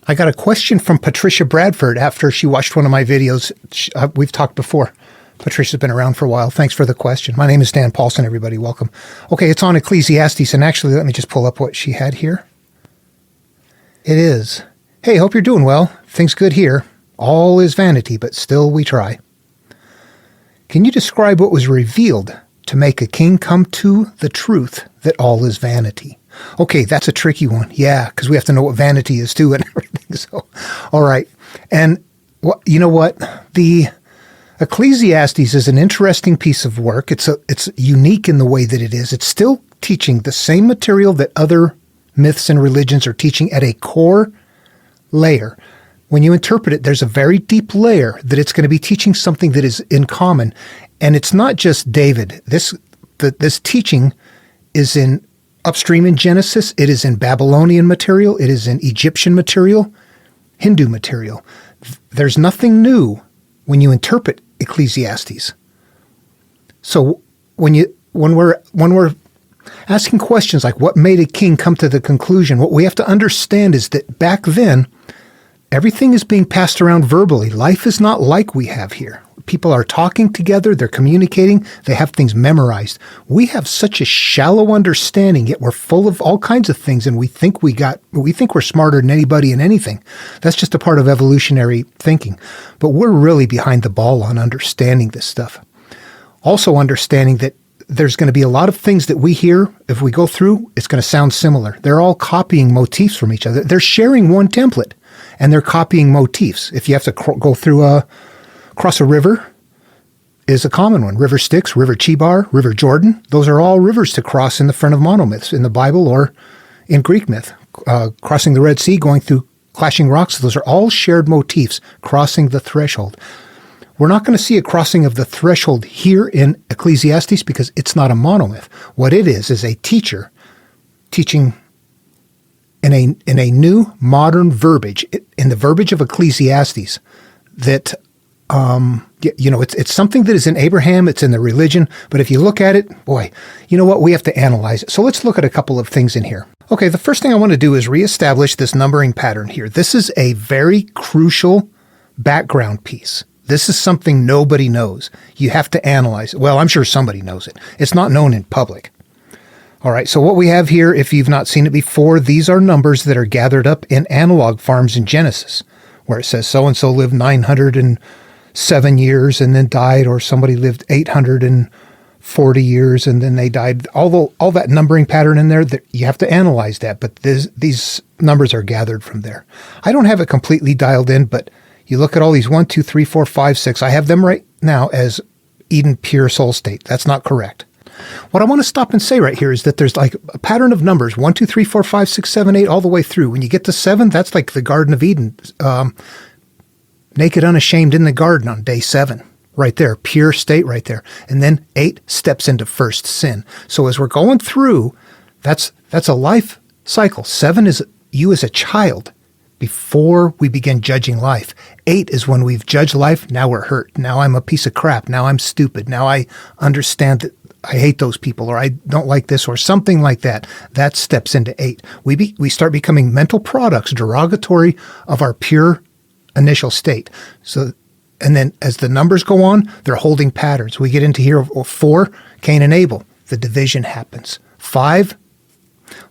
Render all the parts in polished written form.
I got a question from Patricia Bradford after she watched one of my videos. We've talked before. Patricia's been around for a while. Thanks for the question. My name is Dan Paulson, everybody. Welcome. Okay, it's on Ecclesiastes, and actually, let me just pull up what she had here. It is, hey, hope you're doing well. Things good here. All is vanity, but still we try. Can you describe what was revealed to make a king come to the truth that all is vanity? Okay, that's a tricky one. Yeah, because we have to know what vanity is too and everything. So, all right. And you know what? The Ecclesiastes is an interesting piece of work. It's unique in the way that it is. It's still teaching the same material that other myths and religions are teaching at a core layer. When you interpret it, there's a very deep layer that it's going to be teaching something that is in common. And it's not just David. This teaching is in upstream in Genesis. It is in Babylonian material. It is in Egyptian material, Hindu material. There's nothing new when you interpret Ecclesiastes. So when we're asking questions like what made a king come to the conclusion, what we have to understand is that back then, everything is being passed around verbally. Life is not like we have here. People are talking together, they're communicating, they have things memorized. We have such a shallow understanding, yet we're full of all kinds of things, and we think we're smarter than anybody in anything. That's just a part of evolutionary thinking. But we're really behind the ball on understanding this stuff. Also understanding that there's going to be a lot of things that we hear, if we go through, it's going to sound similar. They're all copying motifs from each other. They're sharing one template, and they're copying motifs. If you have to go through cross a river is a common one. River Styx, River Chebar, River Jordan. Those are all rivers to cross in the front of monomyths in the Bible or in Greek myth. Crossing the Red Sea, going through clashing rocks. Those are all shared motifs, crossing the threshold. We're not going to see a crossing of the threshold here in Ecclesiastes because it's not a monomyth. What it is a teacher teaching in a new modern verbiage, in the verbiage of Ecclesiastes that it's something that is in Abraham, it's in the religion, but if you look at it, boy, you know what? We have to analyze it. So let's look at a couple of things in here. Okay, the first thing I want to do is reestablish this numbering pattern here. This is a very crucial background piece. This is something nobody knows. You have to analyze it. Well, I'm sure somebody knows it. It's not known in public. All right, so what we have here, if you've not seen it before, these are numbers that are gathered up in analog farms in Genesis, where it says so-and-so lived 907 years and then died, or somebody lived 840 years and then they died. All that numbering pattern in there, you have to analyze that, but these numbers are gathered from there. I don't have it completely dialed in, but you look at all these 1, 2, 3, 4, 5, 6. I have them right now as Eden pure soul state. That's not correct. What I want to stop and say right here is that there's like a pattern of numbers, 1, 2, 3, 4, 5, 6, 7, 8, all the way through. When you get to 7, that's like the Garden of Eden, naked, unashamed in the garden on day 7, right there, pure state right there. And then 8 steps into first sin. So as we're going through, that's a life cycle. 7 is you as a child before we begin judging life. 8 is when we've judged life. Now we're hurt. Now I'm a piece of crap. Now I'm stupid. Now I understand that I hate those people, or I don't like this, or something like that. That steps into 8. We start becoming mental products, derogatory of our pure initial state. So, and then as the numbers go on, they're holding patterns. We get into here, 4, Cain and Abel. The division happens. 5,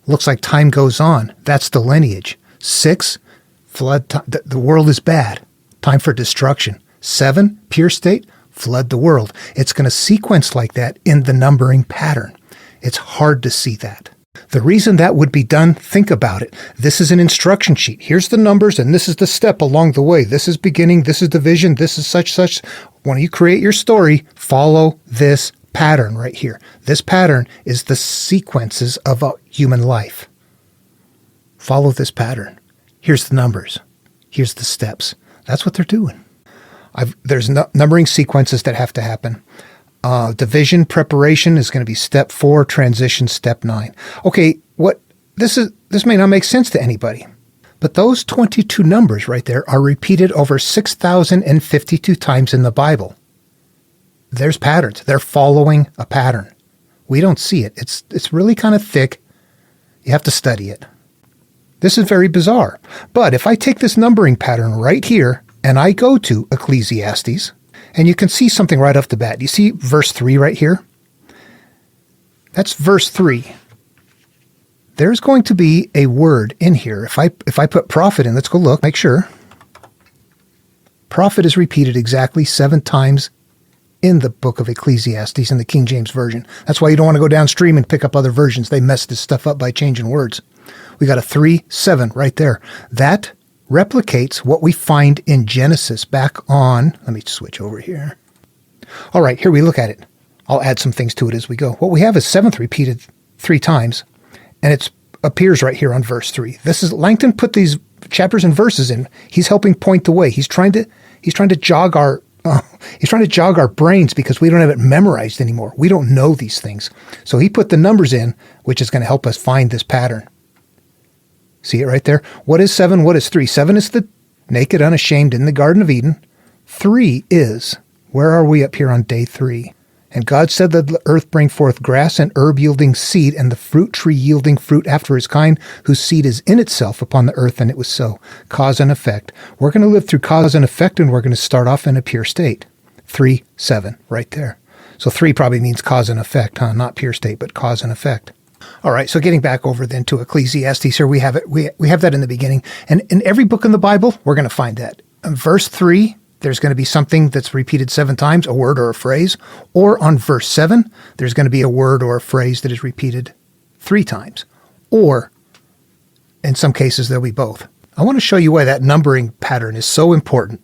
looks like time goes on. That's the lineage. 6, flood. The world is bad. Time for destruction. 7, pure state. Flood the world. It's going to sequence like that in the numbering pattern. It's hard to see that. The reason that would be done, think about it. This is an instruction sheet. Here's the numbers, and this is the step along the way. This is beginning, this is division, this is such. When you create your story, follow this pattern right here. This pattern is the sequences of a human life. Follow this pattern. Here's the numbers. Here's the steps. That's what they're doing. There's numbering sequences that have to happen. Division preparation is going to be step 4, transition step 9. Okay, this may not make sense to anybody, but those 22 numbers right there are repeated over 6,052 times in the Bible. There's patterns. They're following a pattern. We don't see it. It's really kind of thick. You have to study it. This is very bizarre. But if I take this numbering pattern right here and I go to Ecclesiastes, and you can see something right off the bat. You see verse 3 right here? That's verse 3. There's going to be a word in here. If I put prophet in, let's go look, make sure. Prophet is repeated exactly 7 times in the book of Ecclesiastes in the King James Version. That's why you don't want to go downstream and pick up other versions. They mess this stuff up by changing words. We got a 3-7 right there. That replicates what we find in Genesis back on, let me switch over here. All right, here we look at it. I'll add some things to it as we go. What we have is 7th repeated 3 times, and it appears right here on verse 3. This is Langton put these chapters and verses in. He's helping point the way. He's trying to jog our brains because we don't have it memorized anymore. We don't know these things. So he put the numbers in, which is going to help us find this pattern. See it right there? What is 7? What is 3? 7 is the naked, unashamed in the Garden of Eden. 3 is, where are we up here on day 3? And God said that the earth bring forth grass and herb yielding seed, and the fruit tree yielding fruit after his kind, whose seed is in itself upon the earth, and it was so. Cause and effect. We're going to live through cause and effect, and we're going to start off in a pure state. 3-7, right there. So 3 probably means cause and effect, huh? Not pure state, but cause and effect. All right, so getting back over then to Ecclesiastes here, we have it. We have that in the beginning. And in every book in the Bible, we're going to find that. In verse 3, there's going to be something that's repeated 7 times, a word or a phrase. Or on verse 7, there's going to be a word or a phrase that is repeated 3 times. Or, in some cases, there'll be both. I want to show you why that numbering pattern is so important.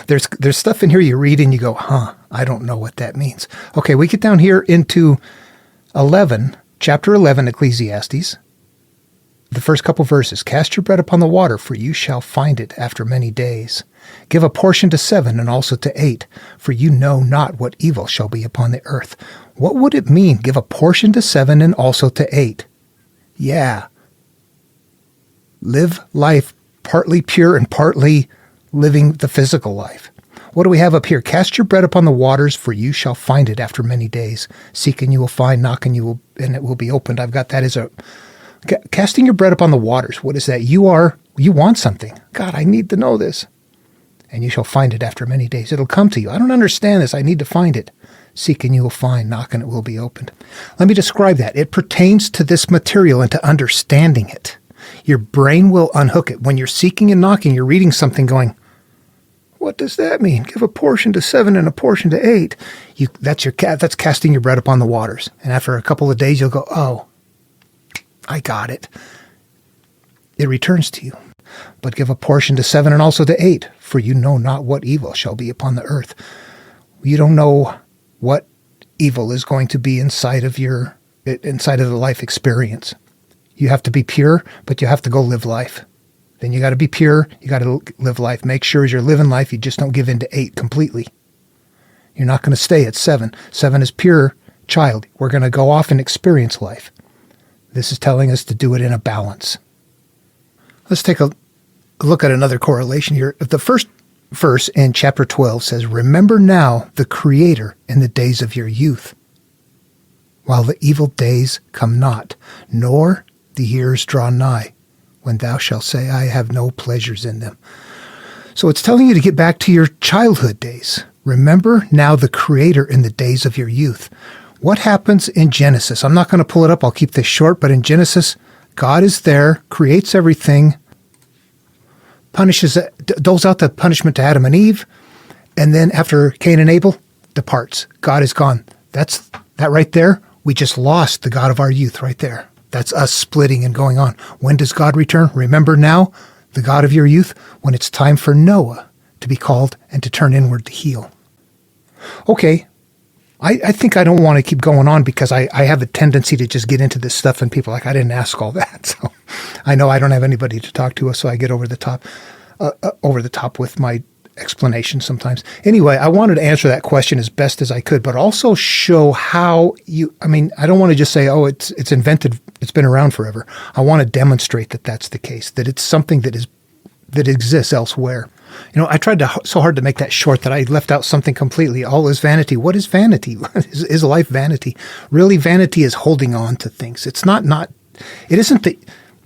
There's stuff in here you read and you go, I don't know what that means. Okay, we get down here into 11, chapter 11, Ecclesiastes. The first couple verses, cast your bread upon the water, for you shall find it after many days. Give a portion to 7 and also to 8, for you know not what evil shall be upon the earth. What would it mean, give a portion to 7 and also to 8? Yeah. Live life partly pure and partly living the physical life. What do we have up here? Cast your bread upon the waters, for you shall find it after many days. Seek and you will find, knock and it will be opened. I've got that as a casting your bread upon the waters. What is that? You want something. God, I need to know this. And you shall find it after many days. It'll come to you. I don't understand this. I need to find it. Seek and you will find, knock and it will be opened. Let me describe that. It pertains to this material and to understanding it. Your brain will unhook it. When you're seeking and knocking, you're reading something going, what does that mean? Give a portion to 7 and a portion to 8. That's casting your bread upon the waters. And after a couple of days, you'll go, oh, I got it. It returns to you. But give a portion to 7 and also to 8, for you know not what evil shall be upon the earth. You don't know what evil is going to be inside of the life experience. You have to be pure, but you have to go live life. Then you got to be pure. You got to live life. Make sure as you're living life, you just don't give in to 8 completely. You're not going to stay at 7. 7 is pure child. We're going to go off and experience life. This is telling us to do it in a balance. Let's take a look at another correlation here. The first verse in chapter 12 says, remember now the Creator in the days of your youth, while the evil days come not, nor the years draw nigh, when thou shalt say, I have no pleasures in them. So it's telling you to get back to your childhood days. Remember now the Creator in the days of your youth. What happens in Genesis? I'm not going to pull it up. I'll keep this short. But in Genesis, God is there, creates everything, doles out the punishment to Adam and Eve, and then after Cain and Abel, departs. God is gone. That right there, we just lost the God of our youth right there. That's us splitting and going on. When does God return? Remember now, the God of your youth, when it's time for Noah to be called and to turn inward to heal. Okay, I think I don't want to keep going on because I have a tendency to just get into this stuff and people are like, I didn't ask all that. So I know I don't have anybody to talk to us, so I get over the top with my explanation sometimes. Anyway, I wanted to answer that question as best as I could, but also show how I don't want to just say, oh, it's invented, it's been around forever. I want to demonstrate that that's the case, that it's something that exists elsewhere. I tried so hard to make that short that I left out something completely. All is vanity. What is vanity? Is life vanity? Really, vanity is holding on to things. It's not, it isn't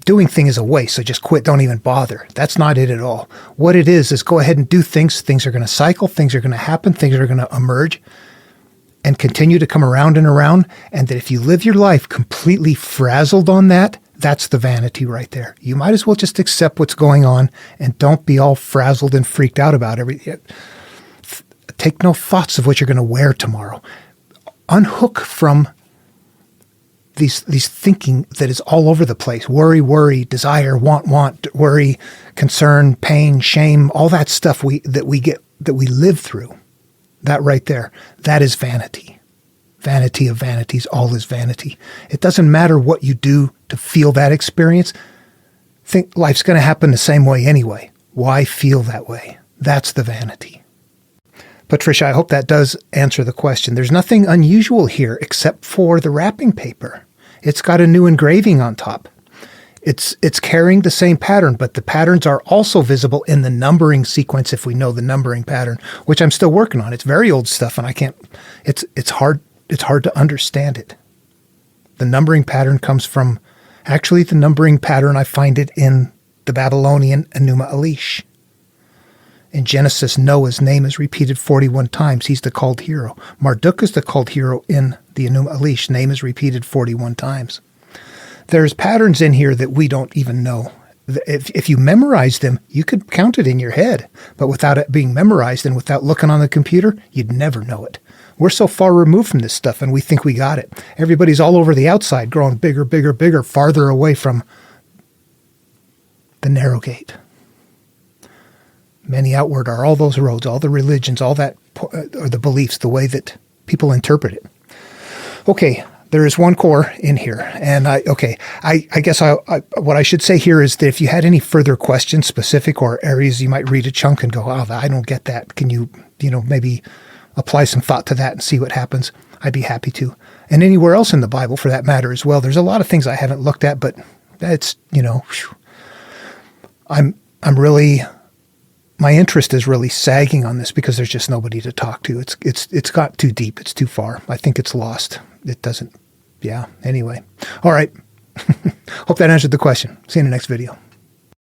doing thing is a waste, so just quit, don't even bother. That's not it at all. What it is go ahead and do things. Things are going to cycle, things are going to happen, things are going to emerge and continue to come around and around. And that if you live your life completely frazzled on that, that's the vanity right there. You might as well just accept what's going on and don't be all frazzled and freaked out about everything. Take no thoughts of what you're going to wear tomorrow. Unhook from these thinking that is all over the place. Worry, desire, want, worry, concern, pain, shame, all that stuff that we live through. That right there, that is vanity. Vanity of vanities, all is vanity. It doesn't matter what you do to feel that experience. Think life's going to happen the same way anyway. Why feel that way? That's the vanity. Patricia, I hope that does answer the question. There's nothing unusual here except for the wrapping paper. It's got a new engraving on top. It's carrying the same pattern, but the patterns are also visible in the numbering sequence if we know the numbering pattern, which I'm still working on. It's very old stuff and I can't, it's hard to understand it. The numbering pattern comes from, actually the numbering pattern, I find it in the Babylonian Enuma Elish. In Genesis, Noah's name is repeated 41 times. He's the called hero. Marduk is the called hero in the Enuma Elish. Name is repeated 41 times. There's patterns in here that we don't even know. If you memorize them, you could count it in your head. But without it being memorized and without looking on the computer, you'd never know it. We're so far removed from this stuff and we think we got it. Everybody's all over the outside, growing bigger, farther away from the narrow gate. Many outward are all those roads, all the religions, all that, or the beliefs, the way that people interpret it. Okay, there is one core in here. And I guess what I should say here is that if you had any further questions, specific or areas you might read a chunk and go, oh, I don't get that. Can you maybe apply some thought to that and see what happens? I'd be happy to. And anywhere else in the Bible for that matter as well. There's a lot of things I haven't looked at, but it's, I'm really, my interest is really sagging on this because there's just nobody to talk to. It's got too deep. It's too far. I think it's lost. It doesn't. Yeah. Anyway. All right. Hope that answered the question. See you in the next video.